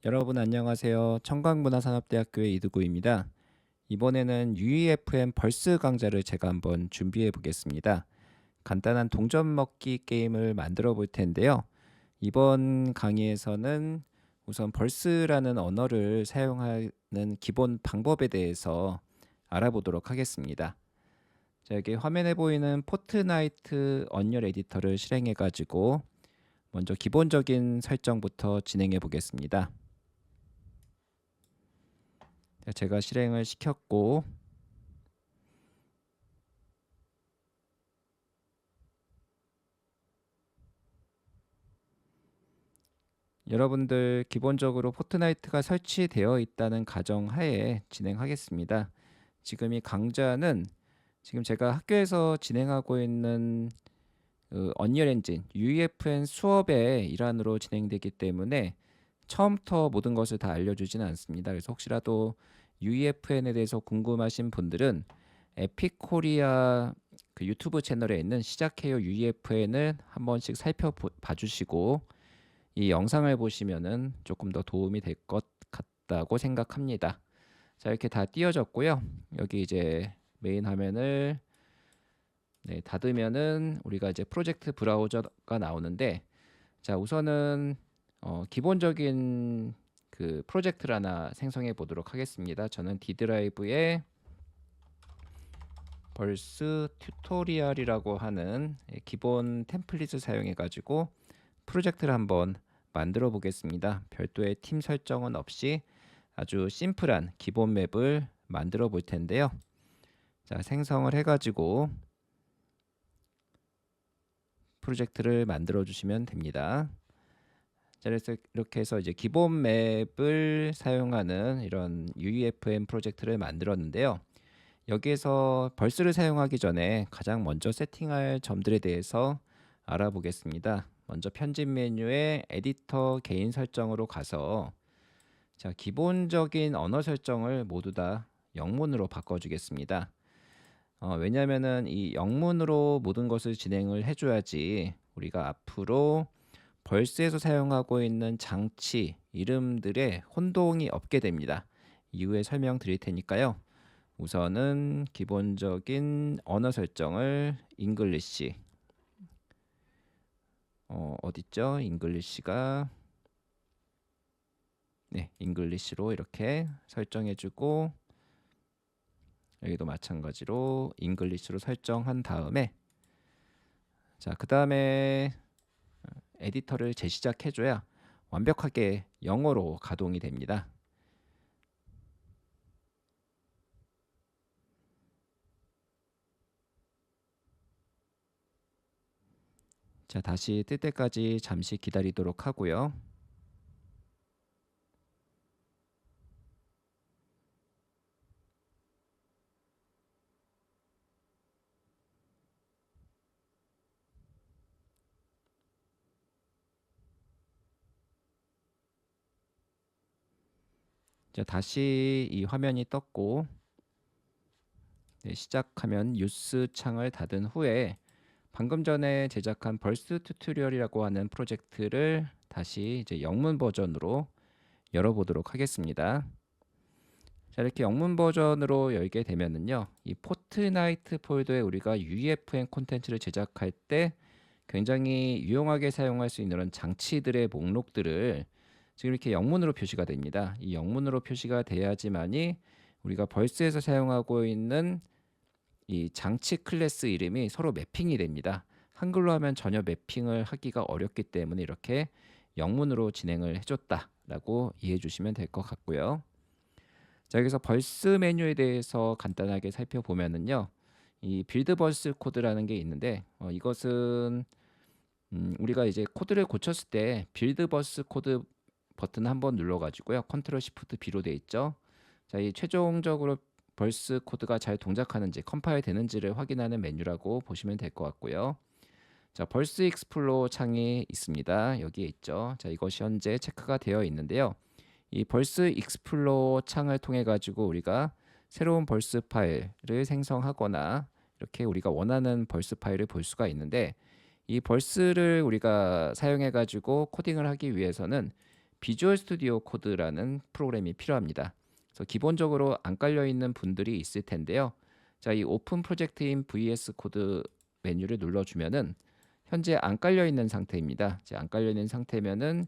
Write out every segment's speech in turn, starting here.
여러분 안녕하세요. 청강문화산업대학교의 이두구입니다. 이번에는 UEFM 벌스 강좌를 제가 한번 준비해 보겠습니다. 간단한 동전 먹기 게임을 만들어 볼 텐데요. 이번 강의에서는 우선 벌스라는 언어를 사용하는 기본 방법에 대해서 알아보도록 하겠습니다. 자, 여기 화면에 보이는 포트나이트 언리얼 에디터를 실행해 가지고 먼저 기본적인 설정부터 진행해 보겠습니다. 제가 실행을 시켰고 여러분들 기본적으로 포트나이트가 설치되어 있다는 가정하에 진행하겠습니다. 지금 이 강좌는 지금 제가 학교에서 진행하고 있는 언리얼 엔진 UEFN 수업의 일환으로 진행되기 때문에 처음부터 모든 것을 다 알려주지는 않습니다. 그래서 혹시라도 UEFN에 대해서 궁금하신 분들은 에픽코리아 그 유튜브 채널에 있는 시작해요 UEFN을 한 번씩 살펴봐 주시고 이 영상을 보시면은 조금 더 도움이 될 것 같다고 생각합니다. 자, 이렇게 다 띄워졌고요. 여기 이제 메인 화면을 닫으면은 우리가 이제 프로젝트 브라우저가 나오는데, 자, 우선은 기본적인 그 프로젝트를 하나 생성해 보도록 하겠습니다. 저는 D 드라이브에 벌스 튜토리얼이라고 하는 기본 템플릿을 사용해 가지고 프로젝트를 한번 만들어 보겠습니다. 별도의 팀 설정은 없이 아주 심플한 기본 맵을 만들어 볼 텐데요. 자, 생성을 해 가지고 프로젝트를 만들어 주시면 됩니다. 자, 그래서 이렇게 해서 이제 기본 맵을 사용하는 이런 UEFM 프로젝트를 만들었는데요. 여기에서 벌스를 사용하기 전에 가장 먼저 세팅할 점들에 대해서 알아보겠습니다. 먼저 편집 메뉴에 에디터 개인 설정으로 가서 자, 기본적인 언어 설정을 모두 다 영문으로 바꿔주겠습니다. 왜냐하면은 이 영문으로 모든 것을 진행을 해줘야지 우리가 앞으로 벌스에서 사용하고 있는 장치 이름들의 혼동이 없게 됩니다. 이후에 설명드릴 테니까요. 우선은 기본적인 언어 설정을 잉글리시 어딨죠? 잉글리시가 잉글리시로 이렇게 설정해주고 여기도 마찬가지로 잉글리시로 설정한 다음에 자, 그 다음에 에디터를 재시작해줘야 완벽하게 영어로 가동이 됩니다. 자, 다시 뜰 때까지 잠시 기다리도록 하고요. 자, 다시 이 화면이 떴고 시작하면 뉴스 창을 닫은 후에 방금 전에 제작한 벌스 튜토리얼이라고 하는 프로젝트를 다시 이제 영문 버전으로 열어보도록 하겠습니다. 자, 이렇게 영문 버전으로 열게 되면은요, 이 포트나이트 폴더에 우리가 UEFN 콘텐츠를 제작할 때 굉장히 유용하게 사용할 수 있는 이런 장치들의 목록들을 지금 이렇게 영문으로 표시가 됩니다. 이 영문으로 표시가 돼야지만이 우리가 벌스에서 사용하고 있는 이 장치 클래스 이름이 서로 매핑이 됩니다. 한글로 하면 전혀 매핑을 하기가 어렵기 때문에 이렇게 영문으로 진행을 해줬다라고 이해해 주시면 될 것 같고요. 자, 여기서 벌스 메뉴에 대해서 간단하게 살펴보면은요, 이 빌드 벌스 코드라는 게 있는데 이것은 우리가 이제 코드를 고쳤을 때 빌드 벌스 코드 버튼 한번 눌러가지고요, 컨트롤 시프트 B로 돼 있죠. 자, 이 최종적으로 벌스 코드가 잘 동작하는지 컴파일 되는지를 확인하는 메뉴라고 보시면 될 것 같고요. 자, 벌스 익스플로 창이 있습니다. 여기에 있죠. 자, 이것이 현재 체크가 되어 있는데요. 이 벌스 익스플로 창을 통해 가지고 우리가 새로운 벌스 파일을 생성하거나 이렇게 우리가 원하는 벌스 파일을 볼 수가 있는데 이 벌스를 우리가 사용해 가지고 코딩을 하기 위해서는 비주얼 스튜디오 코드라는 프로그램이 필요합니다. 그래서 기본적으로 안 깔려 있는 분들이 있을 텐데요. 자, 이 오픈 프로젝트인 VS 코드 메뉴를 눌러주면은 현재 안 깔려 있는 상태입니다. 이제 안 깔려 있는 상태면은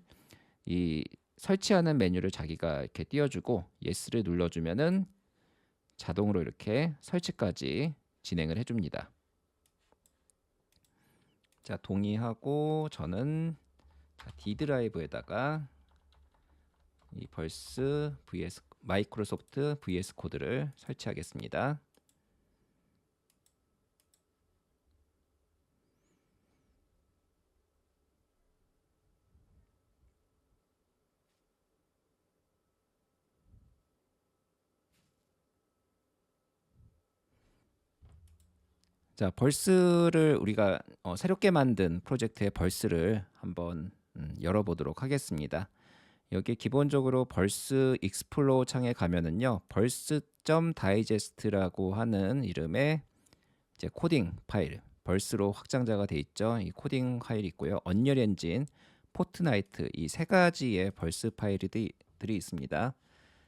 이 설치하는 메뉴를 자기가 이렇게 띄워주고 예스를 눌러주면은 자동으로 이렇게 설치까지 진행을 해줍니다. 자, 동의하고 저는 D 드라이브에다가 이 벌스 vs 마이크로소프트 VS 코드를 설치하겠습니다. 자, 벌스를 우리가 새롭게 만든 프로젝트의 벌스를 한번 열어보도록 하겠습니다. 여기 기본적으로 벌스 익스플로어 창에 가면은요, 벌스.다이제스트라고 하는 이름의 이제 코딩 파일, 벌스로 확장자가 돼 있죠. 이 코딩 파일이 있고요. 언리얼 엔진, 포트나이트 이 세 가지의 벌스 파일들이 있습니다.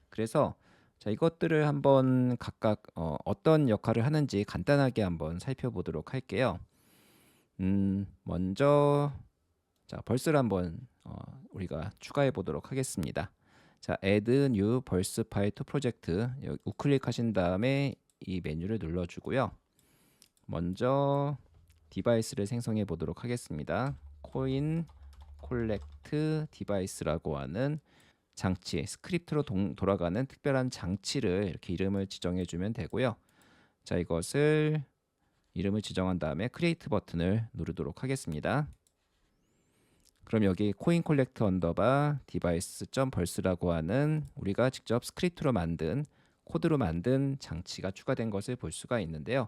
그래서 자, 이것들을 한번 각각 어떤 역할을 하는지 간단하게 한번 살펴보도록 할게요. 먼저 자, 벌스를 한번 우리가 추가해 보도록 하겠습니다. 자, add new 벌스 파일 to project 여기 우클릭하신 다음에 이 메뉴를 눌러주고요. 먼저 디바이스를 생성해 보도록 하겠습니다. 코인 콜렉트 디바이스라고 하는 장치, 스크립트로 돌아가는 특별한 장치를 이렇게 이름을 지정해 주면 되고요. 자, 이것을 이름을 지정한 다음에 크리에이트 버튼을 누르도록 하겠습니다. 그럼 여기 코인 콜렉트 언더바 디바이스.벌스라고 하는 우리가 직접 스크립트로 만든 코드로 만든 장치가 추가된 것을 볼 수가 있는데요.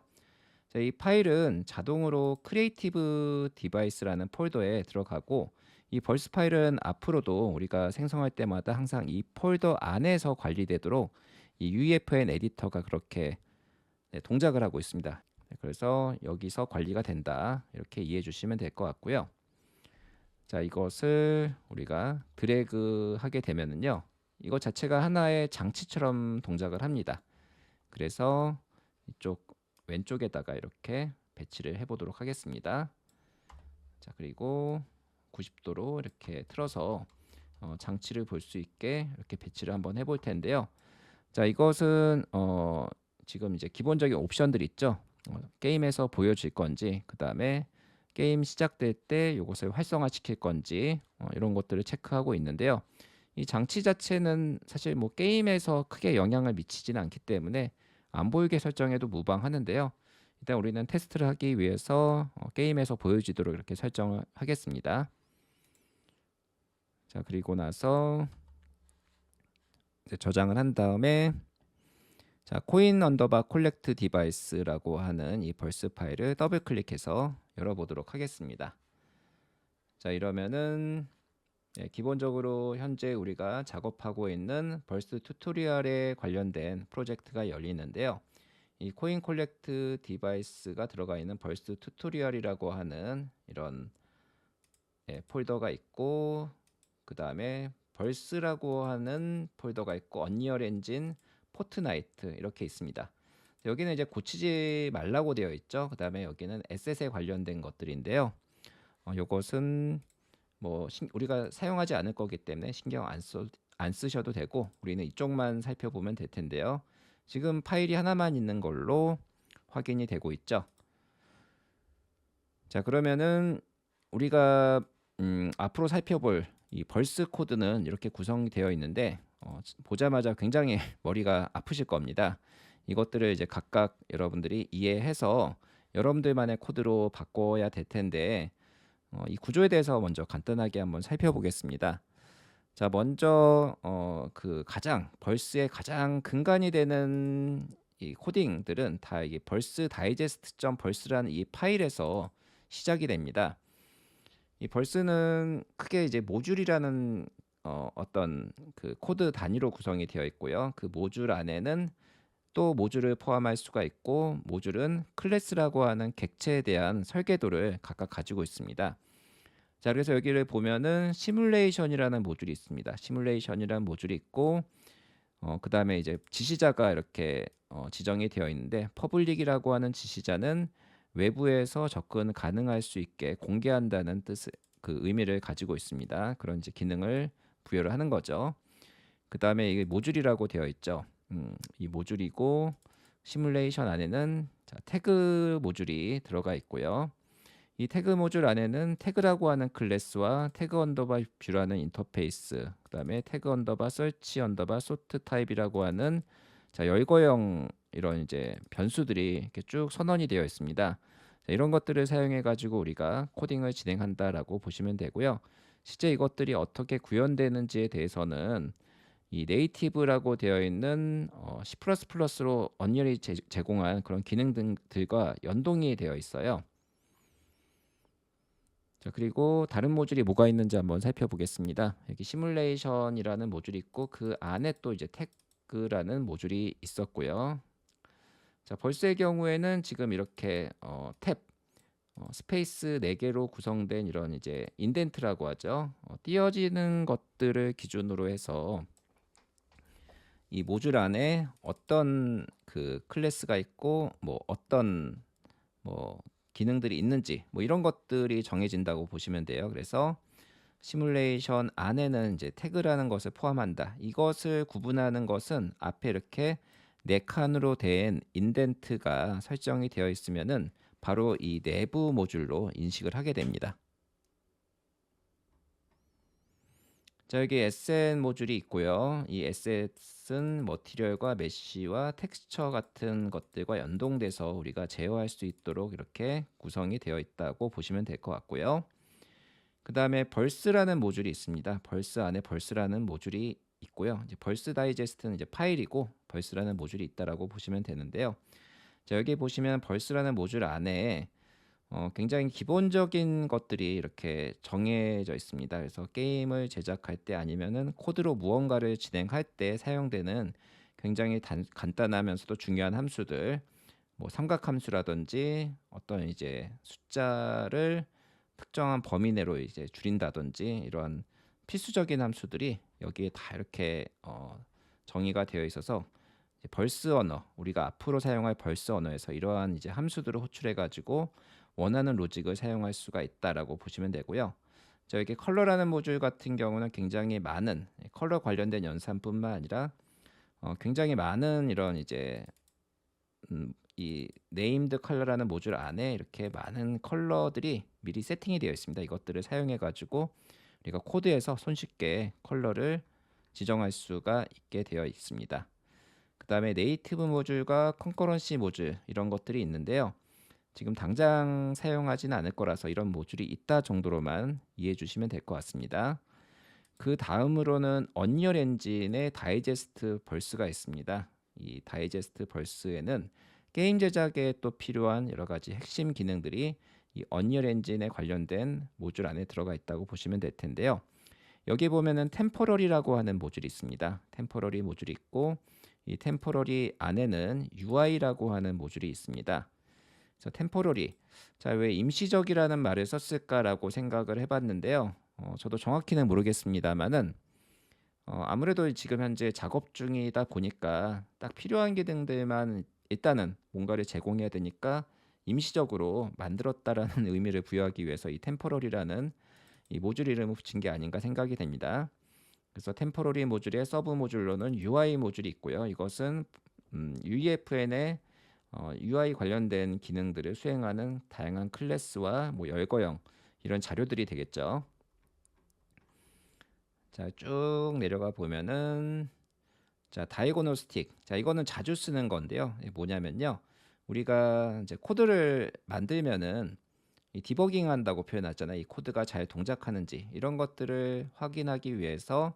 자, 이 파일은 자동으로 크리에이티브 디바이스라는 폴더에 들어가고 이 벌스 파일은 앞으로도 우리가 생성할 때마다 항상 이 폴더 안에서 관리되도록 이 UEFN 에디터가 그렇게 동작을 하고 있습니다. 그래서 여기서 관리가 된다 이렇게 이해해 주시면 될 것 같고요. 자, 이것을 우리가 드래그 하게 되면은요, 이것 자체가 하나의 장치처럼 동작을 합니다. 그래서 이쪽 왼쪽에다가 이렇게 배치를 해 보도록 하겠습니다. 자, 그리고 90도로 이렇게 틀어서 장치를 볼 수 있게 이렇게 배치를 한번 해볼 텐데요. 자, 이것은 지금 이제 기본적인 옵션들 있죠. 게임에서 보여질 건지, 그 다음에 게임 시작될 때 이것을 활성화시킬 건지 이런 것들을 체크하고 있는데요. 이 장치 자체는 사실 뭐 게임에서 크게 영향을 미치지는 않기 때문에 안 보이게 설정해도 무방하는데요. 일단 우리는 테스트를 하기 위해서 게임에서 보여지도록 이렇게 설정을 하겠습니다. 자, 그리고 나서 이제 저장을 한 다음에 자, 코인 언더바 콜렉트 디바이스라고 하는 이 벌스 파일을 더블 클릭해서 열어보도록 하겠습니다. 자, 이러면은 기본적으로 현재 우리가 작업하고 있는 벌스 튜토리얼에 관련된 프로젝트가 열리는데요. 이 코인 콜렉트 디바이스가 들어가 있는 벌스 튜토리얼이라고 하는 이런 폴더가 있고, 그 다음에 벌스라고 하는 폴더가 있고, 언리얼 엔진, 포트나이트 이렇게 있습니다. 여기는 이제 고치지 말라고 되어 있죠. 그 다음에 여기는 에셋에 관련된 것들인데요. 요것은 뭐 우리가 사용하지 않을 거기 때문에 신경 안 쓰셔도 되고 우리는 이쪽만 살펴보면 될 텐데요. 지금 파일이 하나만 있는 걸로 확인이 되고 있죠. 자, 그러면은 우리가 앞으로 살펴볼 이 벌스 코드는 이렇게 구성되어 있는데 보자마자 굉장히 머리가 아프실 겁니다. 이것들을 이제 각각 여러분들이 이해해서 여러분들만의 코드로 바꿔야 될 텐데 이 구조에 대해서 먼저 간단하게 한번 살펴보겠습니다. 자, 먼저 그 가장 벌스의 가장 근간이 되는 이 코딩들은 다 이게 벌스 다이제스트.벌스라는 이 파일에서 시작이 됩니다. 이 벌스는 크게 이제 모듈이라는 어떤 그 코드 단위로 구성이 되어 있고요. 그 모듈 안에는 또 모듈을 포함할 수가 있고 모듈은 클래스라고 하는 객체에 대한 설계도를 각각 가지고 있습니다. 자, 그래서 여기를 보면은 시뮬레이션이라는 모듈이 있습니다. 시뮬레이션이라는 모듈이 있고 그다음에 이제 지시자가 이렇게 지정이 되어 있는데 퍼블릭이라고 하는 지시자는 외부에서 접근 가능할 수 있게 공개한다는 뜻의 그 의미를 가지고 있습니다. 그런 이제 기능을 부여를 하는 거죠. 그다음에 이게 모듈이라고 되어 있죠. 이 모듈이고 시뮬레이션 안에는 자, 태그 모듈이 들어가 있고요. 이 태그 모듈 안에는 태그라고 하는 클래스와 태그 언더바 뷰라는 인터페이스, 그다음에 태그 언더바 서치 언더바 소트 타입이라고 하는 자, 열거형 이런 이제 변수들이 이렇게 쭉 선언이 되어 있습니다. 자, 이런 것들을 사용해 가지고 우리가 코딩을 진행한다라고 보시면 되고요. 실제 이것들이 어떻게 구현되는지에 대해서는 이 네이티브라고 되어 있는 C++로 언리얼이 제공한 그런 기능들과 연동이 되어 있어요. 자, 그리고 다른 모듈이 뭐가 있는지 한번 살펴보겠습니다. 여기 시뮬레이션이라는 모듈이 있고 그 안에 또 이제 태그라는 모듈이 있었고요. 자, 벌스의 경우에는 지금 이렇게 탭 스페이스 4개로 구성된 이런 이제 인덴트라고 하죠. 띄어지는 것들을 기준으로 해서 이 모듈 안에 어떤 그 클래스가 있고 뭐 어떤 뭐 기능들이 있는지 뭐 이런 것들이 정해진다고 보시면 돼요. 그래서 시뮬레이션 안에는 이제 태그라는 것을 포함한다. 이것을 구분하는 것은 앞에 이렇게 4칸으로 된 인덴트가 설정이 되어 있으면은 바로 이 내부 모듈로 인식을 하게 됩니다. 자, 여기 에셋 모듈이 있고요. 이 에셋은 머티리얼과 메쉬와 텍스처 같은 것들과 연동돼서 우리가 제어할 수 있도록 이렇게 구성이 되어 있다고 보시면 될 것 같고요. 그 다음에 벌스라는 모듈이 있습니다. 벌스 안에 벌스라는 모듈이 있고요. 이제 벌스 다이제스트는 이제 파일이고 벌스라는 모듈이 있다라고 보시면 되는데요. 자, 여기 보시면 벌스라는 모듈 안에 굉장히 기본적인 것들이 이렇게 정해져 있습니다. 그래서 게임을 제작할 때 아니면은 코드로 무언가를 진행할 때 사용되는 굉장히 간단하면서도 중요한 함수들, 뭐 삼각함수라든지 어떤 이제 숫자를 특정한 범위 내로 이제 줄인다든지 이러한 필수적인 함수들이 여기에 다 이렇게 정의가 되어 있어서 벌스 언어, 우리가 앞으로 사용할 벌스 언어에서 이러한 이제 함수들을 호출해 가지고 원하는 로직을 사용할 수가 있다라고 보시면 되고요. 저에게 컬러라는 모듈 같은 경우는 굉장히 많은 컬러 관련된 연산뿐만 아니라 굉장히 많은 이런 이제 이 네임드 컬러라는 모듈 안에 이렇게 많은 컬러들이 미리 세팅이 되어 있습니다. 이것들을 사용해 가지고 우리가 코드에서 손쉽게 컬러를 지정할 수가 있게 되어 있습니다. 그 다음에 네이티브 모듈과 컨커런시 모듈 이런 것들이 있는데요. 지금 당장 사용하지는 않을 거라서 이런 모듈이 있다 정도로만 이해해 주시면 될 것 같습니다. 그 다음으로는 언리얼 엔진의 다이제스트 벌스가 있습니다. 이 다이제스트 벌스에는 게임 제작에 또 필요한 여러 가지 핵심 기능들이 이 언리얼 엔진에 관련된 모듈 안에 들어가 있다고 보시면 될 텐데요. 여기 보면은 템포러리라고 하는 모듈이 있습니다. 템포러리 모듈이 있고 이 템포러리 안에는 UI라고 하는 모듈이 있습니다. 그래서 템포러리, 자, 왜 임시적이라는 말을 썼을까라고 생각을 해봤는데요. 저도 정확히는 모르겠습니다만은 아무래도 지금 현재 작업 중이다 보니까 딱 필요한 기능들만 일단은 뭔가를 제공해야 되니까 임시적으로 만들었다라는 의미를 부여하기 위해서 이 템포러리라는 이 모듈 이름을 붙인 게 아닌가 생각이 됩니다. 그래서 템포러리 모듈의 서브 모듈로는 UI 모듈이 있고요. 이것은 UEFN의 UI 관련된 기능들을 수행하는 다양한 클래스와 뭐 열거형 이런 자료들이 되겠죠. 자, 쭉 내려가 보면은 자, 다이고널 스틱. 자, 이거는 자주 쓰는 건데요. 이게 뭐냐면요. 우리가 이제 코드를 만들면은 이 디버깅 한다고 표현하잖아요. 이 코드가 잘 동작하는지 이런 것들을 확인하기 위해서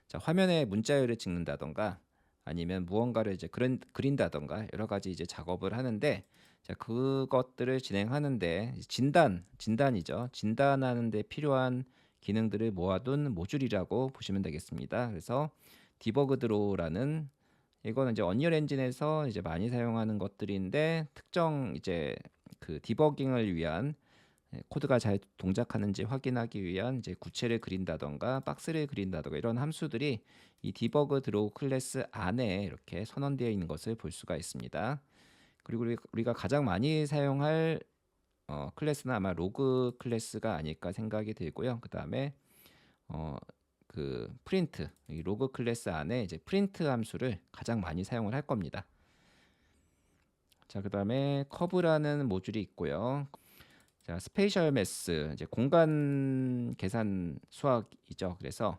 자, 화면에 문자열을 찍는다던가 아니면 무언가를 이제 그린다던가 여러 가지 이제 작업을 하는데 자, 그것들을 진행하는데 진단이죠. 진단하는 데 필요한 기능들을 모아둔 모듈이라고 보시면 되겠습니다. 그래서 디버그 드로우라는 이거는 이제 언리얼 엔진에서 이제 많이 사용하는 것들인데 특정 이제 그 디버깅을 위한 코드가 잘 동작하는지 확인하기 위한 이제 구체를 그린다던가 박스를 그린다던가 이런 함수들이 이 디버그 드로우 클래스 안에 이렇게 선언되어 있는 것을 볼 수가 있습니다. 그리고 우리가 가장 많이 사용할 클래스는 아마 로그 클래스가 아닐까 생각이 들고요. 그 다음에 그 프린트, 이 로그 클래스 안에 이제 프린트 함수를 가장 많이 사용을 할 겁니다. 자, 그 다음에 커브라는 모듈이 있고요. 자, 스페이셜 매스, 이제 공간 계산 수학이죠. 그래서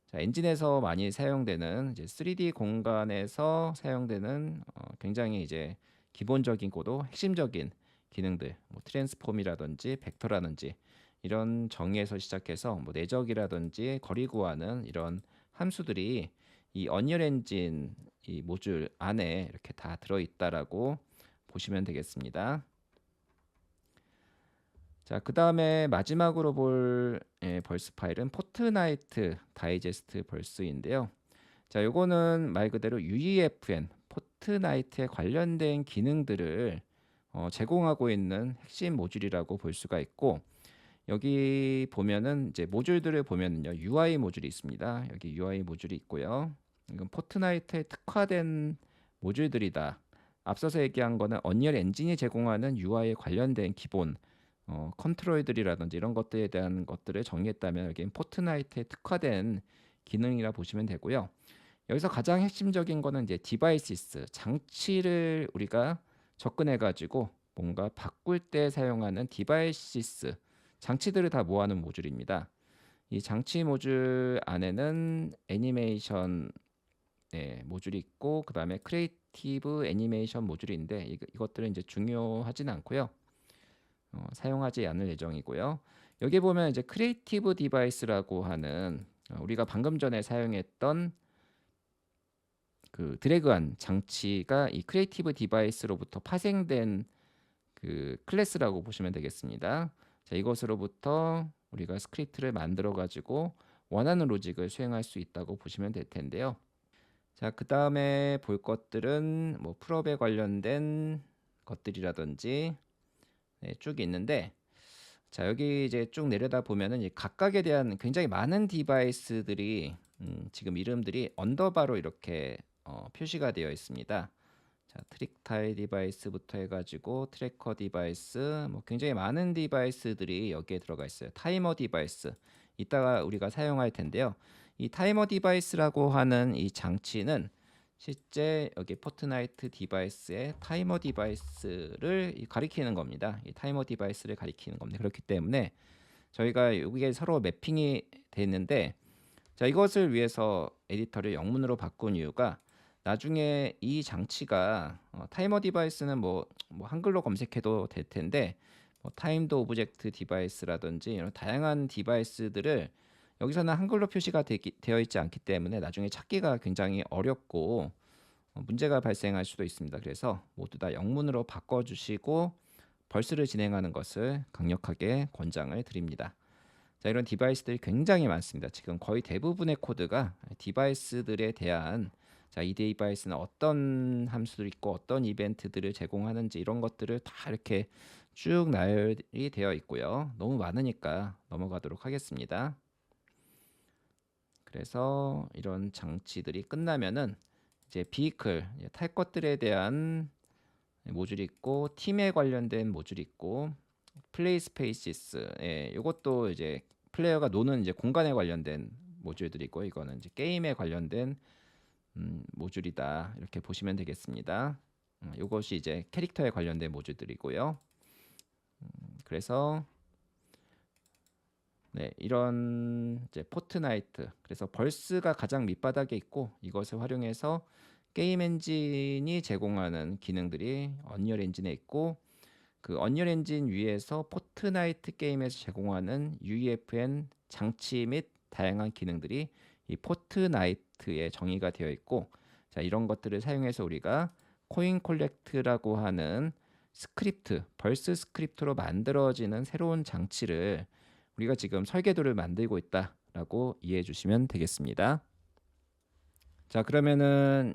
자, 엔진에서 많이 사용되는 이제 3D 공간에서 사용되는 굉장히 이제 기본적이고도 핵심적인 기능들, 뭐 트랜스폼이라든지 벡터라든지 이런 정의에서 시작해서 뭐 내적이라든지 거리 구하는 이런 함수들이 이 언리얼 엔진 이 모듈 안에 이렇게 다 들어있다라고 보시면 되겠습니다. 자, 그 다음에 마지막으로 볼 벌스 파일은 포트나이트 다이제스트 벌스인데요. 자, 요거는 말 그대로 UEFN, 포트나이트에 관련된 기능들을 제공하고 있는 핵심 모듈이라고 볼 수가 있고, 여기 보면은 이제 모듈들을 보면은요, UI 모듈이 있습니다. 여기 UI 모듈이 있고요. 이건 포트나이트에 특화된 모듈들이다. 앞서서 얘기한 거는 언리얼 엔진이 제공하는 UI에 관련된 기본 컨트롤들이라든지 이런 것들에 대한 것들을 정의했다면 여기는 포트나이트에 특화된 기능이라 보시면 되고요. 여기서 가장 핵심적인 거는 이제 디바이시스, 장치를 우리가 접근해 가지고 뭔가 바꿀 때 사용하는 디바이시스, 장치들을 다 모아놓은 모듈입니다. 이 장치 모듈 안에는 애니메이션 모듈이 있고, 그 다음에 크리에이티브 애니메이션 모듈인데 이것들은 이제 중요하지는 않고요. 사용하지 않을 예정이고요. 여기 보면 이제 크리에이티브 디바이스라고 하는 우리가 방금 전에 사용했던 그 드래그한 장치가 이 크리에이티브 디바이스로부터 파생된 그 클래스라고 보시면 되겠습니다. 자, 이것으로부터 우리가 스크립트를 만들어 가지고 원하는 로직을 수행할 수 있다고 보시면 될 텐데요. 자, 그 다음에 볼 것들은 뭐 풀업에 관련된 것들이라든지 쭉 있는데, 자, 여기 이제 쭉 내려다 보면은 이 각각에 대한 굉장히 많은 디바이스들이 지금 이름들이 언더바로 이렇게 표시가 되어 있습니다. 자, 트릭타일 디바이스부터 해가지고 트래커 디바이스, 뭐 굉장히 많은 디바이스들이 여기에 들어가 있어요. 타이머 디바이스, 이따가 우리가 사용할 텐데요. 이 타이머 디바이스라고 하는 이 장치는 실제 여기 포트나이트 디바이스의 타이머 디바이스를 가리키는 겁니다. 이 타이머 디바이스를 가리키는 겁니다. 그렇기 때문에 저희가 여기에 서로 매핑이 돼 있는데, 자, 이것을 위해서 에디터를 영문으로 바꾼 이유가 나중에 이 장치가 타이머 디바이스는 뭐 한글로 검색해도 될 텐데, 뭐 타임드 오브젝트 디바이스라든지 이런 다양한 디바이스들을 여기서는 한글로 표시가 되어 있지 않기 때문에 나중에 찾기가 굉장히 어렵고 문제가 발생할 수도 있습니다. 그래서 모두 다 영문으로 바꿔주시고 벌스를 진행하는 것을 강력하게 권장을 드립니다. 자, 이런 디바이스들이 굉장히 많습니다. 지금 거의 대부분의 코드가 디바이스들에 대한, 자, 이 디바이스는 어떤 함수들이 있고 어떤 이벤트들을 제공하는지 이런 것들을 다 이렇게 쭉 나열이 되어 있고요. 너무 많으니까 넘어가도록 하겠습니다. 그래서 이런 장치들이 끝나면은 이제 비클, 탈 것들에 대한 모듈이 있고, 팀에 관련된 모듈이 있고, 플레이 스페이시스, 이것도 이제 플레이어가 노는 이제 공간에 관련된 모듈들이 있고, 이거는 이제 게임에 관련된 모듈이다, 이렇게 보시면 되겠습니다. 이것이 이제 캐릭터에 관련된 모듈들이고요. 그래서 이런 이제 포트나이트, 그래서 벌스가 가장 밑바닥에 있고, 이것을 활용해서 게임 엔진이 제공하는 기능들이 언리얼 엔진에 있고, 그 언리얼 엔진 위에서 포트나이트 게임에서 제공하는 UEFN 장치 및 다양한 기능들이 이 포트나이트에 정의가 되어 있고, 자, 이런 것들을 사용해서 우리가 코인 콜렉트라고 하는 스크립트, 벌스 스크립트로 만들어지는 새로운 장치를 우리가 지금 설계도를 만들고 있다라고 이해해 주시면 되겠습니다. 자, 그러면은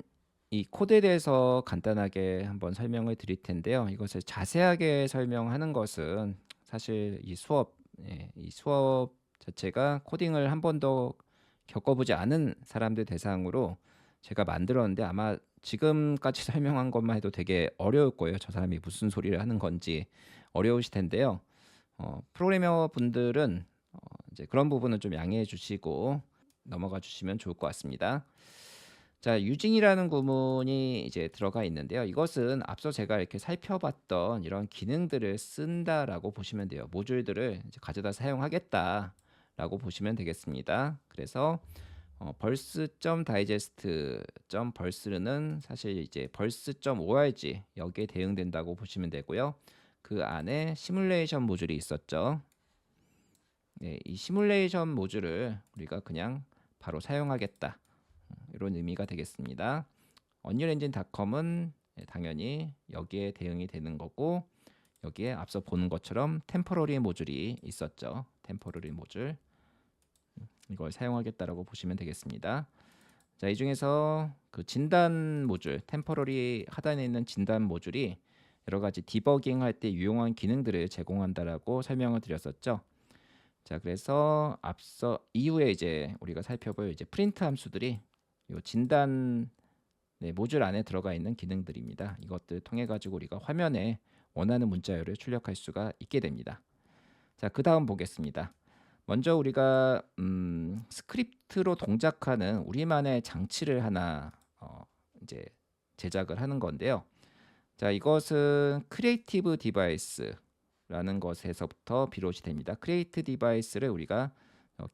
이 코드에 대해서 간단하게 한번 설명을 드릴 텐데요. 이것을 자세하게 설명하는 것은 사실 이 수업 자체가 코딩을 한 번도 겪어보지 않은 사람들 대상으로 제가 만들었는데 아마 지금까지 설명한 것만 해도 되게 어려울 거예요. 저 사람이 무슨 소리를 하는 건지 어려우실 텐데요. 프로그래머 분들은 이제 그런 부분은 좀 양해해 주시고 넘어가 주시면 좋을 것 같습니다. 자, 유징이라는 구문이 이제 들어가 있는데요. 이것은 앞서 제가 이렇게 살펴봤던 이런 기능들을 쓴다라고 보시면 돼요. 모듈들을 이제 가져다 사용하겠다라고 보시면 되겠습니다. 그래서 벌스.digest.벌스는 사실 이제 벌스.org 여기에 대응된다고 보시면 되고요. 그 안에 시뮬레이션 모듈이 있었죠. 네, 이 시뮬레이션 모듈을 우리가 그냥 바로 사용하겠다. 이런 의미가 되겠습니다. 언리얼엔진닷컴은 당연히 여기에 대응이 되는 거고 여기에 앞서 보는 것처럼 템포러리 모듈이 있었죠. 템포러리 모듈 이걸 사용하겠다라고 보시면 되겠습니다. 자, 이 중에서 그 진단 모듈, 템포러리 하단에 있는 진단 모듈이 여러 가지 디버깅 할 때 유용한 기능들을 제공한다라고 설명을 드렸었죠. 자, 그래서 앞서 이후에 이제 우리가 살펴볼 이제 프린트 함수들이 이 진단 모듈 안에 들어가 있는 기능들입니다. 이것들 통해 가지고 우리가 화면에 원하는 문자열을 출력할 수가 있게 됩니다. 자, 그 다음 보겠습니다. 먼저 우리가 스크립트로 동작하는 우리만의 장치를 하나 이제 제작을 하는 건데요. 자, 이것은 크리에이티브 디바이스라는 것에서부터 비롯이 됩니다. 크리에이티브 디바이스를 우리가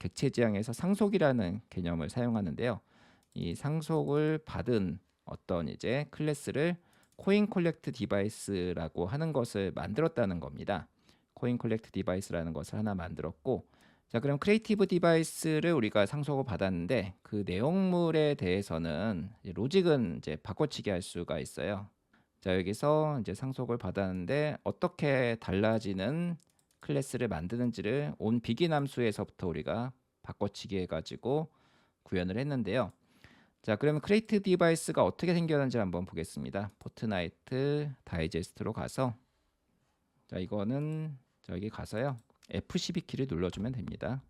객체 지향에서 상속이라는 개념을 사용하는데요. 이 상속을 받은 어떤 이제 클래스를 코인 콜렉트 디바이스라고 하는 것을 만들었다는 겁니다. 코인 콜렉트 디바이스라는 것을 하나 만들었고, 자, 그럼 크리에이티브 디바이스를 우리가 상속을 받았는데 그 내용물에 대해서는 이제 로직은 이제 바꿔치기 할 수가 있어요. 자, 여기서 이제 상속을 받았는데 어떻게 달라지는 클래스를 만드는지를 onBegin 함수에서부터 우리가 바꿔치기 해가지고 구현을 했는데요. 자, 그러면 크리에이티브 디바이스가 어떻게 생겼는지 한번 보겠습니다. 포트나이트 다이제스트로 가서, 자, 이거는 저기 가서요. F12 키를 눌러주면 됩니다.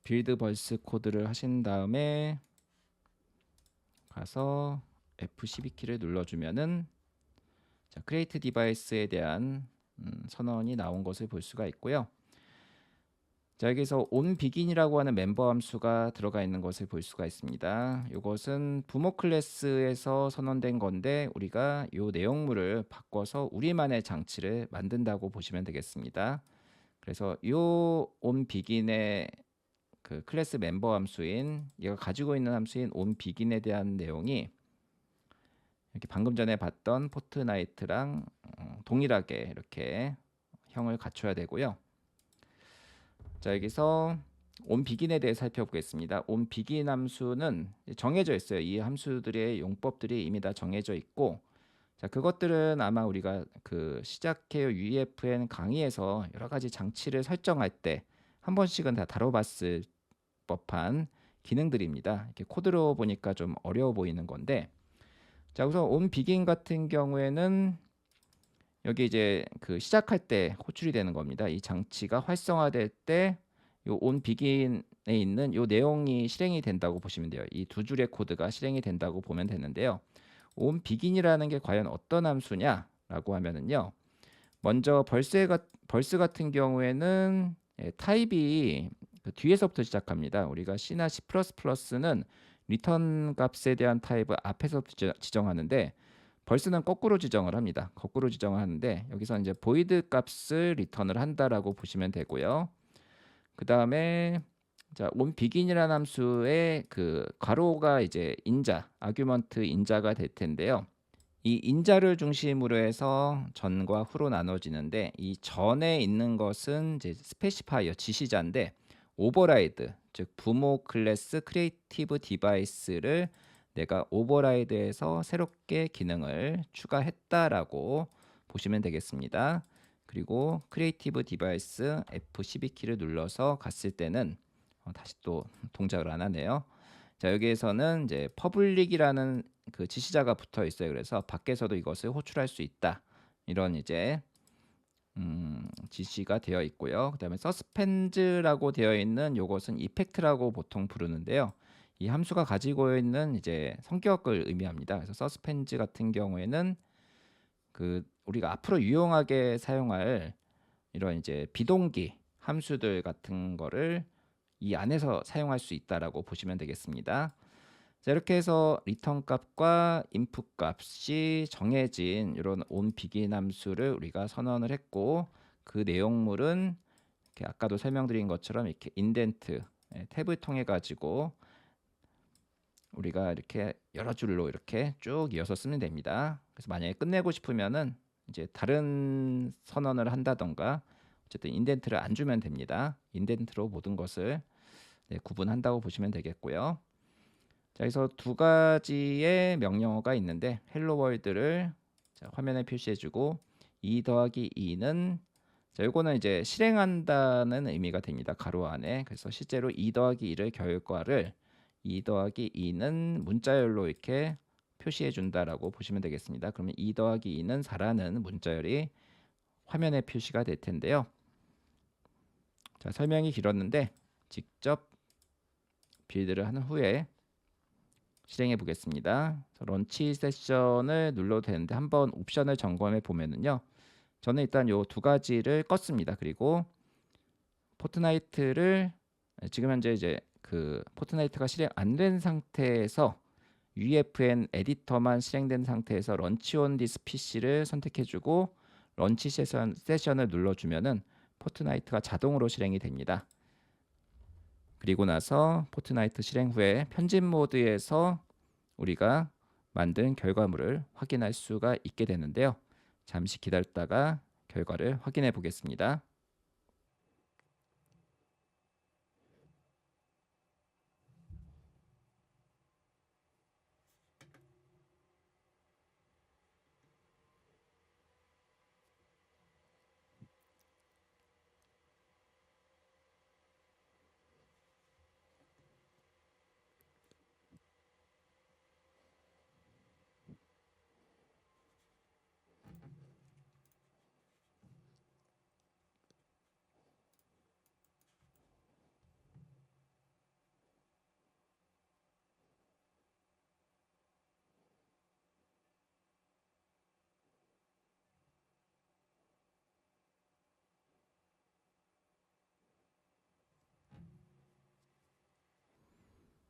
빌드 벌스 코드를 하신 다음에 가서 F12 키를 눌러주면은 자, 크리에이트 디바이스에 대한 선언이 나온 것을 볼 수가 있고요. 자, 여기서 onBegin이라고 하는 멤버 함수가 들어가 있는 것을 볼 수가 있습니다. 이것은 부모 클래스에서 선언된 건데 우리가 이 내용물을 바꿔서 우리만의 장치를 만든다고 보시면 되겠습니다. 그래서 이 onBegin의 그 클래스 멤버 함수인 얘가 가지고 있는 함수인 onBegin에 대한 내용이 이렇게 방금 전에 봤던 포트나이트랑 동일하게 이렇게 형을 갖춰야 되고요. 자, 여기서 onBegin에 대해 살펴보겠습니다. onBegin 함수는 정해져 있어요. 이 함수들의 용법들이 이미 다 정해져 있고, 자, 그것들은 아마 우리가 그 시작해요 UEFN 강의에서 여러 가지 장치를 설정할 때 한 번씩은 다 다뤄봤을 법한 기능들입니다. 이렇게 코드로 보니까 좀 어려워 보이는 건데, 자, 우선 onBegin 같은 경우에는 여기 이제 그 시작할 때 호출이 되는 겁니다. 이 장치가 활성화될 때 요 onBegin에 있는 요 내용이 실행이 된다고 보시면 돼요. 이 두 줄의 코드가 실행이 된다고 보면 되는데요. onBegin이라는 게 과연 어떤 함수냐라고 하면은요. 먼저 벌스 같은 경우에는 타입이 그 뒤에서부터 시작합니다. 우리가 C나 C++는 리턴 값에 대한 타입을 앞에서부터 지정하는데 벌스는 거꾸로 지정을 합니다. 거꾸로 지정을 하는데 여기서 이제 void 값을 리턴을 한다라고 보시면 되고요. 그 다음에 자, onBegin이라는 함수의 그 괄호가 이제 인자, 아규먼트 인자가 될 텐데요. 이 인자를 중심으로 해서 전과 후로 나눠지는데 이 전에 있는 것은 이제 스페시파이어 지시자인데 오버라이드 즉 부모 클래스 크리에이티브 디바이스를 내가 오버라이드해서 새롭게 기능을 추가했다라고 보시면 되겠습니다. 그리고 크리에이티브 디바이스 F12 키를 눌러서 갔을 때는 다시 또 동작을 안 하네요. 자, 여기에서는 이제 퍼블릭이라는 그 지시자가 붙어 있어요. 그래서 밖에서도 이것을 호출할 수 있다. 이런 이제 지시가 되어 있고요. 그다음에 서스펜즈라고 되어 있는 요것은 이펙트라고 보통 부르는데요. 이 함수가 가지고 있는 이제 성격을 의미합니다. 그래서 서스펜즈 같은 경우에는 그 우리가 앞으로 유용하게 사용할 이런 이제 비동기 함수들 같은 거를 이 안에서 사용할 수 있다라고 보시면 되겠습니다. 자, 이렇게 해서 리턴 값과 인풋 값이 정해진 이런 on begin 함수를 우리가 선언을 했고, 그 내용물은 이렇게 아까도 설명드린 것처럼 이렇게 인덴트 탭을 통해 가지고 우리가 이렇게 여러 줄로 이렇게 쭉 이어서 쓰면 됩니다. 그래서 만약에 끝내고 싶으면은 이제 다른 선언을 한다던가 어쨌든 인덴트를 안 주면 됩니다. 인덴트로 모든 것을 구분한다고 보시면 되겠고요. 자, 그래서 두 가지의 명령어가 있는데 헬로 월드를 화면에 표시해주고 2 더하기 2는 자, 요거는 이제 실행한다는 의미가 됩니다. 가로 안에. 그래서 실제로 2 더하기 2를 결과를 2 더하기 2는 문자열로 이렇게 표시해 준다라고 보시면 되겠습니다. 그러면 2 더하기 2는 4라는 문자열이 화면에 표시가 될 텐데요. 자, 설명이 길었는데 직접 빌드를 한 후에 실행해 보겠습니다. 런치 세션을 눌러도 되는데 한번 옵션을 점검해 보면은요. 저는 일단 요 두 가지를 껐습니다. 그리고 포트나이트를 지금 현재 이제 그 포트나이트가 실행 안 된 상태에서 UEFN 에디터만 실행된 상태에서 런치 온 디스 PC를 선택해주고 런치 세션을 눌러주면은 포트나이트가 자동으로 실행이 됩니다. 그리고 나서 포트나이트 실행 후에 편집 모드에서 우리가 만든 결과물을 확인할 수가 있게 되는데요. 잠시 기다렸다가 결과를 확인해 보겠습니다.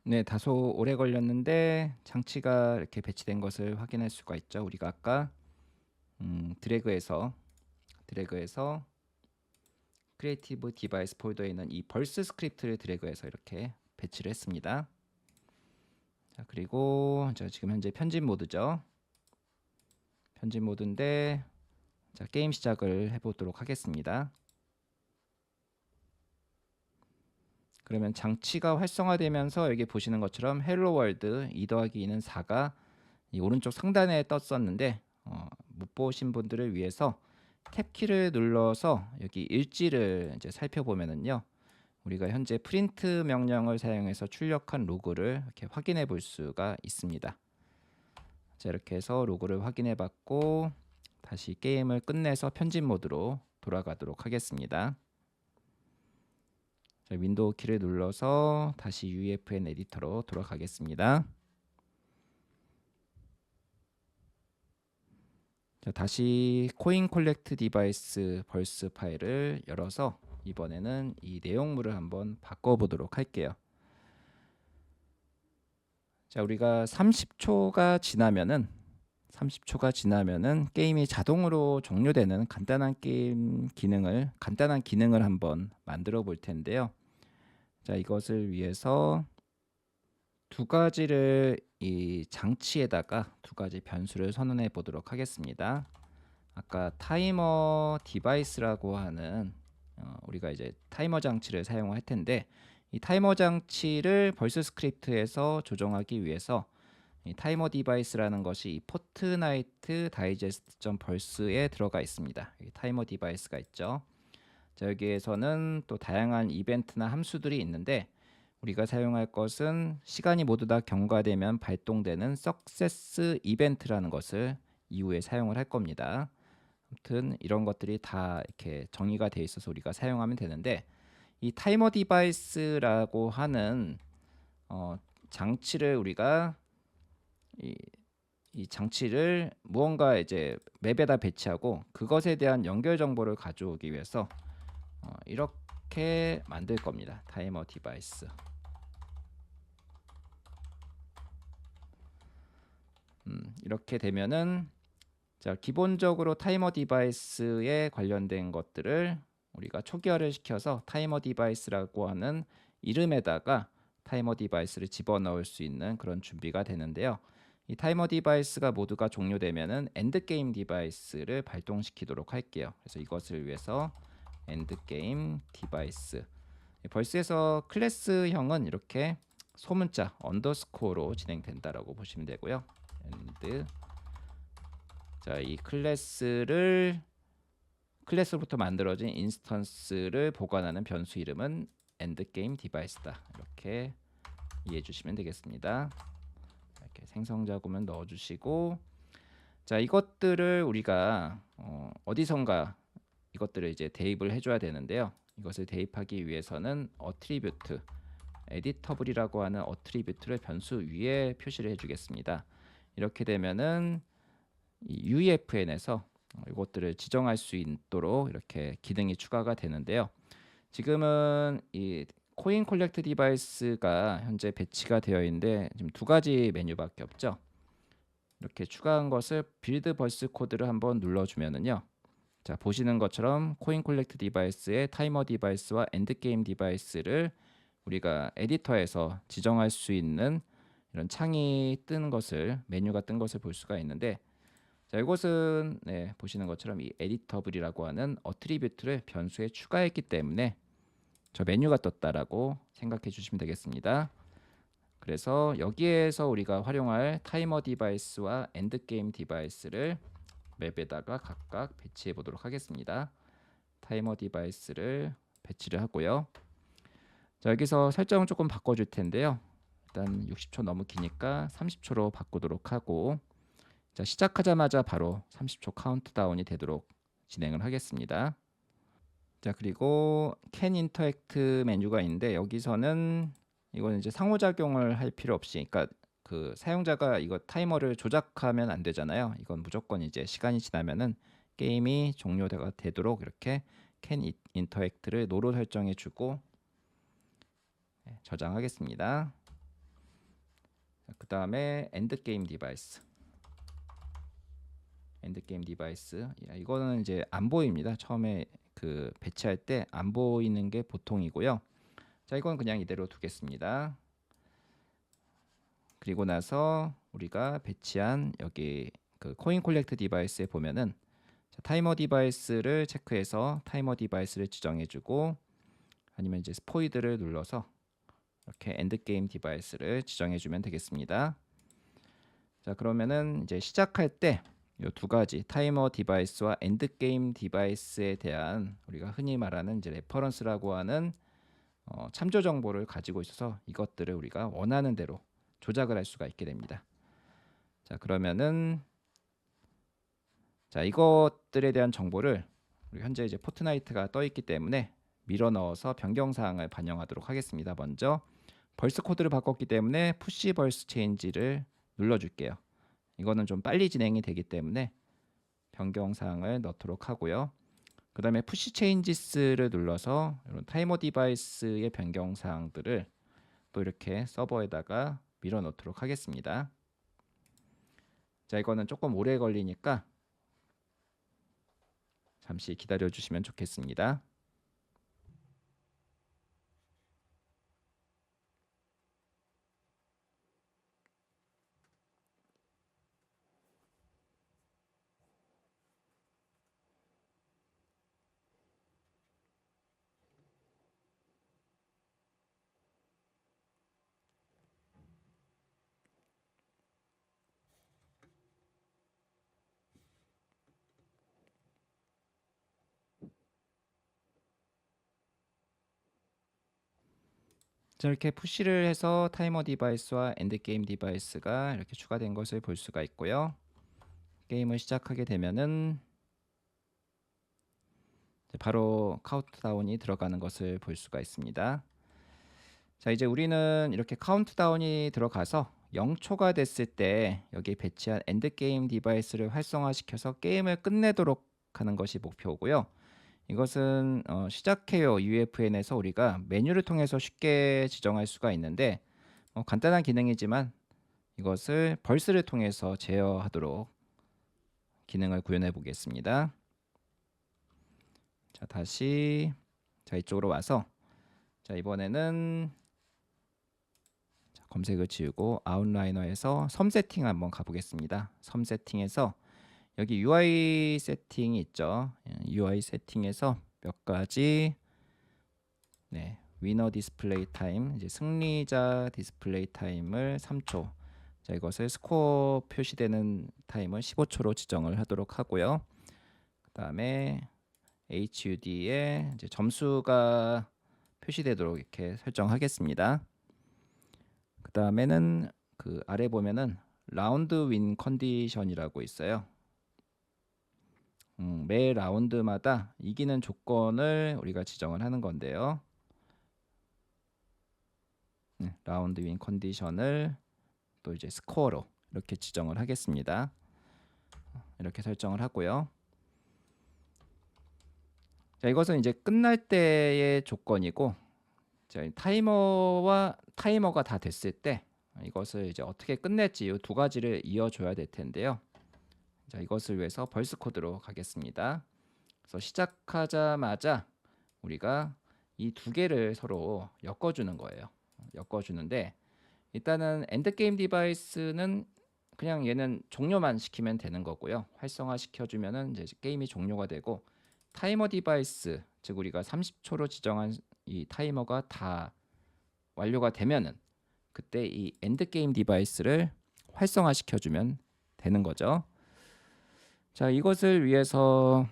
네, 다소 오래 걸렸는데 장치가 이렇게 배치된 것을 확인할 수가 있죠. 우리가 아까 드래그해서 크리에이티브 디바이스 폴더에 있는 이 벌스 스크립트를 드래그해서 이렇게 배치를 했습니다. 자, 그리고 지금 현재 편집 모드죠. 편집 모드인데 자, 게임 시작을 해보도록 하겠습니다. 그러면 장치가 활성화되면서 여기 보시는 것처럼 헬로 월드 2 더하기 2는 4가 이 오른쪽 상단에 떴었는데 못 보신 분들을 위해서 탭키를 눌러서 여기 일지를 이제 살펴보면은요. 우리가 현재 프린트 명령을 사용해서 출력한 로그를 이렇게 확인해 볼 수가 있습니다. 자, 이렇게 해서 로그를 확인해 봤고 다시 게임을 끝내서 편집 모드로 돌아가도록 하겠습니다. 자, 윈도우 키를 눌러서 다시 UEFN 에디터로 돌아가겠습니다. 자, 다시 코인 콜렉트 디바이스 벌스 파일을 열어서 이번에는 이 내용물을 한번 바꿔보도록 할게요. 자, 우리가 30초가 지나면은 게임이 자동으로 종료되는 간단한 기능을 한번 만들어 볼 텐데요. 자, 이것을 위해서 두 가지를 이 장치에다가 두 가지 변수를 선언해 보도록 하겠습니다. 아까 타이머 디바이스라고 하는 우리가 이제 타이머 장치를 사용할 텐데 이 타이머 장치를 벌스 스크립트에서 조정하기 위해서 이 타이머 디바이스라는 것이 이 포트나이트 다이제스트.벌스에 들어가 있습니다. 여기 타이머 디바이스가 있죠. 자, 여기에서는 또 다양한 이벤트나 함수들이 있는데 우리가 사용할 것은 시간이 모두 다 경과되면 발동되는 석세스 이벤트라는 것을 이후에 사용을 할 겁니다. 아무튼 이런 것들이 다 이렇게 정의가 돼 있어서 우리가 사용하면 되는데, 이 타이머 디바이스라고 하는 장치를 우리가 이, 이 장치를 무언가 이제 맵에다 배치하고 그것에 대한 연결 정보를 가져오기 위해서 이렇게 만들 겁니다. 타이머 디바이스. 이렇게 되면은, 자, 기본적으로 타이머 디바이스에 관련된 것들을 우리가 초기화를 시켜서 타이머 디바이스라고 하는 이름에다가 타이머 디바이스를 집어넣을 수 있는 그런 준비가 되는데요. 이 타이머 디바이스가 모두가 종료되면은 엔드게임 디바이스를 발동시키도록 할게요. 그래서 이것을 위해서 엔드게임 디바이스, 벌스에서 클래스형은 이렇게 소문자 언더스코어로 진행된다라고 보시면 되고요. 엔드, 자, 이 클래스로부터 만들어진 인스턴스를 보관하는 변수 이름은 엔드게임 디바이스다. 이렇게 이해해 주시면 되겠습니다. 이렇게 생성 자금을 넣어 주시고, 자, 이것들을 우리가 어디선가 이것들을 이제 대입을 해줘야 되는데요. 이것을 대입하기 위해서는 어트리뷰트, 에디터블이라고 하는 어트리뷰트를 변수 위에 표시를 해주겠습니다. 이렇게 되면은 이 UEFN에서 이것들을 지정할 수 있도록 이렇게 기능이 추가가 되는데요. 지금은 이 코인 콜렉트 디바이스가 현재 배치가 되어 있는데 지금 두 가지 메뉴밖에 없죠. 이렇게 추가한 것을 빌드 벌스 코드를 한번 눌러주면은요. 자, 보시는 것처럼 코인 콜렉트 디바이스의 타이머 디바이스와 엔드게임 디바이스를 우리가 에디터에서 지정할 수 있는 이런 창이 뜬 것을, 메뉴가 뜬 것을 볼 수가 있는데, 자, 이것은 보시는 것처럼 이 에디터블이라고 하는 어트리뷰트를 변수에 추가했기 때문에 저 메뉴가 떴다라고 생각해 주시면 되겠습니다. 그래서 여기에서 우리가 활용할 타이머 디바이스와 엔드게임 디바이스를 맵에다가 각각 배치해 보도록 하겠습니다. 타이머 디바이스를 배치를 하고요. 자, 여기서 설정을 조금 바꿔줄 텐데요. 일단 60초 너무 기니까 30초로 바꾸도록 하고, 자, 시작하자마자 바로 30초 카운트다운이 되도록 진행을 하겠습니다. 자, 그리고 캔 인터액트 메뉴가 있는데, 여기서는 이거는 이제 상호작용을 할 필요 없이, 그러니까 그 사용자가 이거 타이머를 조작하면 안 되잖아요. 이건 무조건 이제 시간이 지나면은 게임이 종료가 되도록 이렇게 캔 인터액트를 노로 설정해 주고 저장하겠습니다. 그 다음에 엔드게임 디바이스. 엔드게임 디바이스. 이거는 이제 안 보입니다. 처음에 그 배치할 때 안 보이는 게 보통이고요. 자, 이건 그냥 이대로 두겠습니다. 그리고 나서 우리가 배치한 여기 그 코인 콜렉트 디바이스에 보면은, 자, 타이머 디바이스를 체크해서 타이머 디바이스를 지정해주고, 아니면 이제 스포이드를 눌러서 이렇게 엔드게임 디바이스를 지정해주면 되겠습니다. 자, 그러면은 이제 시작할 때 이 두 가지 타이머 디바이스와 엔드게임 디바이스에 대한 우리가 흔히 말하는 이제 레퍼런스라고 하는 참조 정보를 가지고 있어서 이것들을 우리가 원하는 대로 조작을 할 수가 있게 됩니다. 자, 그러면은, 자, 이것들에 대한 정보를 우리 현재 이제 포트나이트가 떠 있기 때문에 밀어 넣어서 변경 사항을 반영하도록 하겠습니다. 먼저 벌스 코드를 바꿨기 때문에 푸시 벌스 체인지를 눌러 줄게요. 이거는 좀 빨리 진행이 되기 때문에 변경 사항을 넣도록 하고요. 그 다음에 푸시 체인지스를 눌러서 이런 타이머 디바이스의 변경 사항들을 또 이렇게 서버에다가 밀어 넣도록 하겠습니다. 자, 이거는 조금 오래 걸리니까 잠시 기다려 주시면 좋겠습니다. 자, 이렇게 푸시를 해서 타이머 디바이스와 엔드게임 디바이스가 이렇게 추가된 것을 볼 수가 있고요. 게임을 시작하게 되면은, 바로 카운트다운이 들어가는 것을 볼 수가 있습니다. 자, 이제 우리는 이렇게 카운트다운이 들어가서 0초가 됐을 때 여기 배치한 엔드게임 디바이스를 활성화시켜서 게임을 끝내도록 하는 것이 목표고요. 이것은 시작해요 UFN에서 우리가 메뉴를 통해서 쉽게 지정할 수가 있는데 간단한 기능이지만 이것을 벌스를 통해서 제어하도록 기능을 구현해 보겠습니다. 자, 다시 이쪽으로 와서 이번에는 검색을 지우고 아웃라이너에서 섬 세팅 한번 가보겠습니다. 섬 세팅에서 여기 UI 세팅이 있죠. UI 세팅에서 몇 가지 위너 디스플레이 타임, 이제 승리자 디스플레이 타임을 3초. 자, 이것을 스코어 표시되는 타임을 15초로 지정을 하도록 하고요. 그다음에 HUD에 이제 점수가 표시되도록 이렇게 설정하겠습니다. 그 다음에는 그 아래 보면은 라운드 윈 컨디션이라고 있어요. 매 라운드마다 이기는 조건을 우리가 지정을 하는 건데요. 라운드 윈 컨디션을 또 이제 스코어로 이렇게 지정을 하겠습니다. 이렇게 설정을 하고요. 자, 이것은 이제 끝날 때의 조건이고, 자, 타이머가 다 됐을 때 이것을 이제 어떻게 끝낼지 이 두 가지를 이어줘야 될 텐데요. 자, 이것을 위해서 벌스 코드로 가겠습니다. 그래서 시작하자마자 우리가 이 두 개를 서로 엮어주는 거예요. 엮어주는데 일단은 엔드게임 디바이스는 그냥 얘는 종료만 시키면 되는 거고요. 활성화 시켜주면은 이제 게임이 종료가 되고, 타이머 디바이스, 즉 우리가 30초로 지정한 이 타이머가 다 완료가 되면은 그때 이 엔드게임 디바이스를 활성화 시켜주면 되는 거죠. 자, 이것을 위해서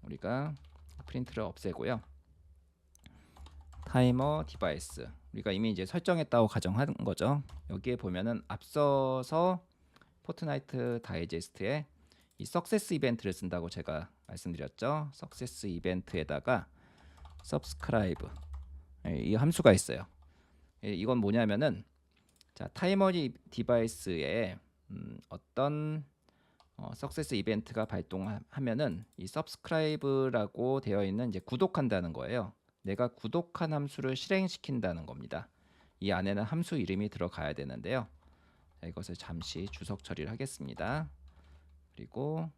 우리가 프린트를 없애고요. 타이머 디바이스, 우리가 이미 이제 설정했다고 가정한 거죠. 여기에 보면은 앞서서 포트나이트 다이제스트에 이 석세스 이벤트를 쓴다고 제가 말씀드렸죠. 석세스 이벤트에다가 subscribe, 이 함수가 있어요. 이건 뭐냐면은, 자, 타이머 디바이스에 어떤 석세스 이벤트가 발동하면은 이 subscribe라고 되어 있는 이제 구독한다는 거예요. 내가 구독한 함수를 실행시킨다는 겁니다. 이 안에는 함수 이름이 들어가야 되는데요. 자, 이것을 잠시 주석 처리를 하겠습니다. 그리고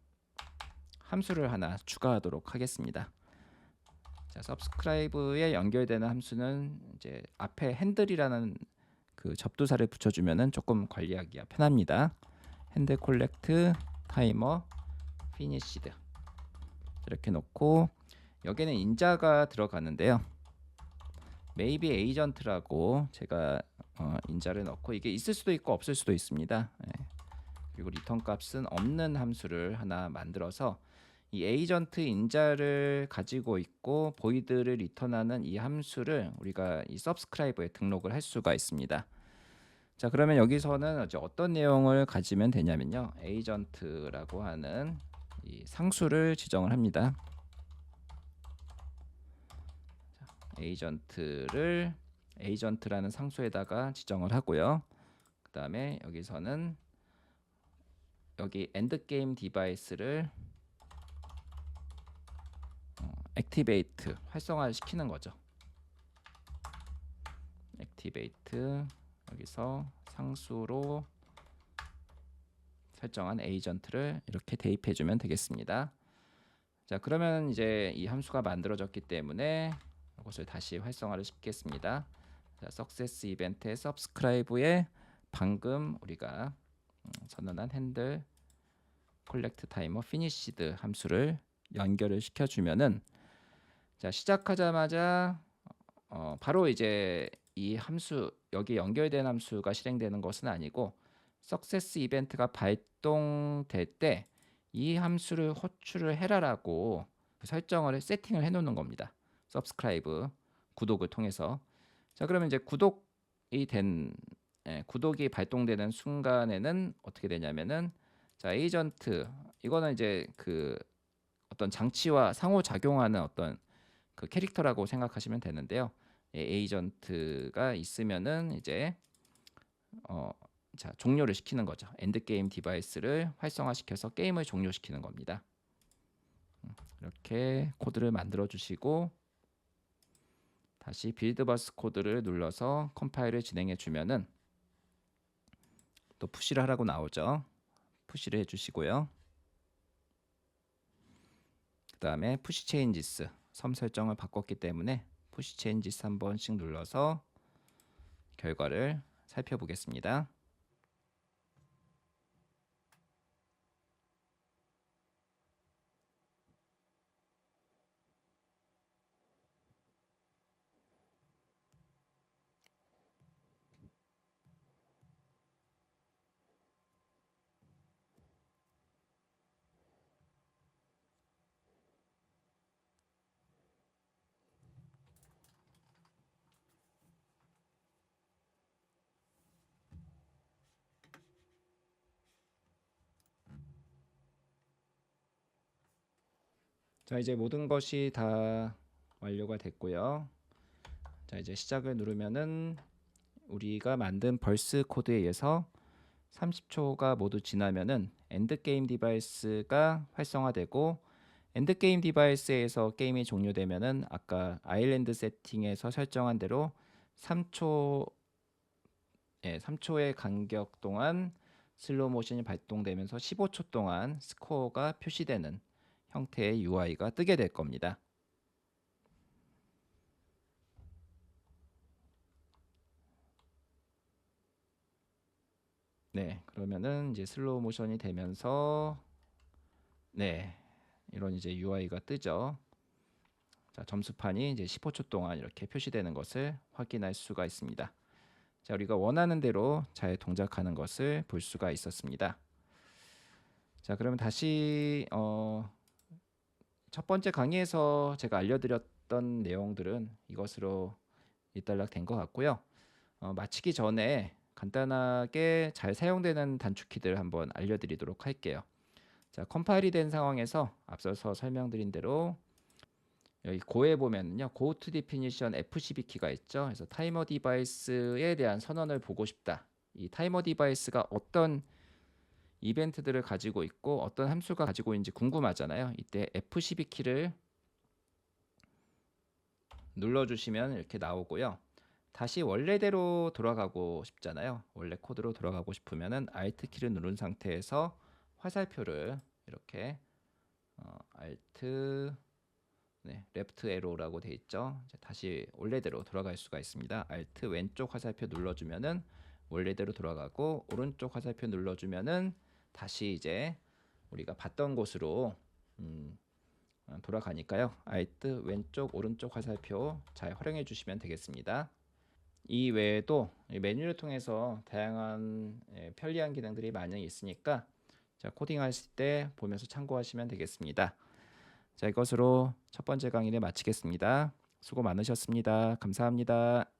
함수를 하나 추가하도록 하겠습니다. 자, subscribe에 연결되는 함수는 이제 앞에 핸들이라는 그 접두사를 붙여주면은 조금 관리하기가 편합니다. 핸들 콜렉트 타이머 피니시드 이렇게 놓고, 여기는 인자가 들어가는데요. maybe agent라고 제가 인자를 넣고, 이게 있을 수도 있고 없을 수도 있습니다. 그리고 리턴 값은 없는 함수를 하나 만들어서 이 에이전트 인자를 가지고 있고 보이드를 리턴하는 이 함수를 우리가 이 subscribe에 등록을 할 수가 있습니다. 자, 그러면 여기서는 이제 어떤 내용을 가지면 되냐면요, 에이전트라고 하는 이 상수를 지정을 합니다. 에이전트라는 상수에다가 지정을 하고요. 그 다음에 여기서는 여기 엔드게임 디바이스를 액티베이트, 활성화시키는 거죠. 액티베이트, 여기서 상수로 설정한 에이전트를 이렇게 대입해주면 되겠습니다. 자, 그러면 이제 이 함수가 만들어졌기 때문에 이것을 다시 활성화를 시키겠습니다. 자, 석세스 이벤트의 subscribe에 방금 우리가 선언한 핸들 콜렉트 타이머 피니시드 함수를 연결을 시켜주면은, 자, 시작하자마자 바로 이제 이 함수, 여기 연결된 함수가 실행되는 것은 아니고 석세스 이벤트가 발동될 때 이 함수를 호출을 해라라고 설정을 세팅을 해놓는 겁니다. subscribe, 구독을 통해서. 자, 그러면 이제 구독이 발동되는 순간에는 어떻게 되냐면은, 자, 에이전트, 이거는 이제 그 어떤 장치와 상호작용하는 어떤 그 캐릭터라고 생각하시면 되는데요. 에이전트가 있으면은 이제 자, 종료를 시키는 거죠. 엔드게임 디바이스를 활성화시켜서 게임을 종료시키는 겁니다. 이렇게 코드를 만들어 주시고 다시 빌드버스 코드를 눌러서 컴파일을 진행해 주면은 또 푸시를 하라고 나오죠. 푸시를 해 주시고요. 그 다음에 푸시 체인지스 섬 설정을 바꿨기 때문에 푸시 체인지스 한 번씩 눌러서 결과를 살펴보겠습니다. 자, 이제 모든 것이 다 완료가 됐고요. 자, 이제 시작을 누르면은 우리가 만든 벌스 코드에 의해서 30초가 모두 지나면은 엔드게임 디바이스가 활성화되고 엔드게임 디바이스에서 게임이 종료되면은 아까 아일랜드 세팅에서 설정한 대로 3초 3초의 간격 동안 슬로우 모션이 발동되면서 15초 동안 스코어가 표시되는 형태의 UI가 뜨게 될 겁니다. 네, 그러면은 이제 슬로우 모션이 되면서 이런 이제 UI가 뜨죠. 자, 점수판이 이제 15초 동안 이렇게 표시되는 것을 확인할 수가 있습니다. 자, 우리가 원하는 대로 잘 동작하는 것을 볼 수가 있었습니다. 자, 그러면 다시 첫 번째 강의에서 제가 알려드렸던 내용들은 이것으로 일단락된 것 같고요. 마치기 전에 간단하게 잘 사용되는 단축키들 한번 알려드리도록 할게요. 자, 컴파일이 된 상황에서 앞서서 설명드린 대로 여기 고에 보면요, Go to Definition F12 키가 있죠. 그래서 타이머 디바이스에 대한 선언을 보고 싶다. 이 타이머 디바이스가 어떤 이벤트들을 가지고 있고 어떤 함수가 가지고 있는지 궁금하잖아요. 이때 F12 키를 눌러주시면 이렇게 나오고요. 다시 원래대로 돌아가고 싶잖아요. 원래 코드로 돌아가고 싶으면은 Alt 키를 누른 상태에서 화살표를 이렇게 Alt 레프트 에로라고 돼 있죠. 다시 원래대로 돌아갈 수가 있습니다. Alt 왼쪽 화살표 눌러주면은 원래대로 돌아가고 오른쪽 화살표 눌러주면은 다시 이제 우리가 봤던 곳으로 돌아가니까요. Alt 왼쪽 오른쪽 화살표 잘 활용해 주시면 되겠습니다. 이 외에도 메뉴를 통해서 다양한 편리한 기능들이 많이 있으니까 자, 코딩하실 때 보면서 참고하시면 되겠습니다. 자, 이것으로 첫 번째 강의를 마치겠습니다. 수고 많으셨습니다. 감사합니다.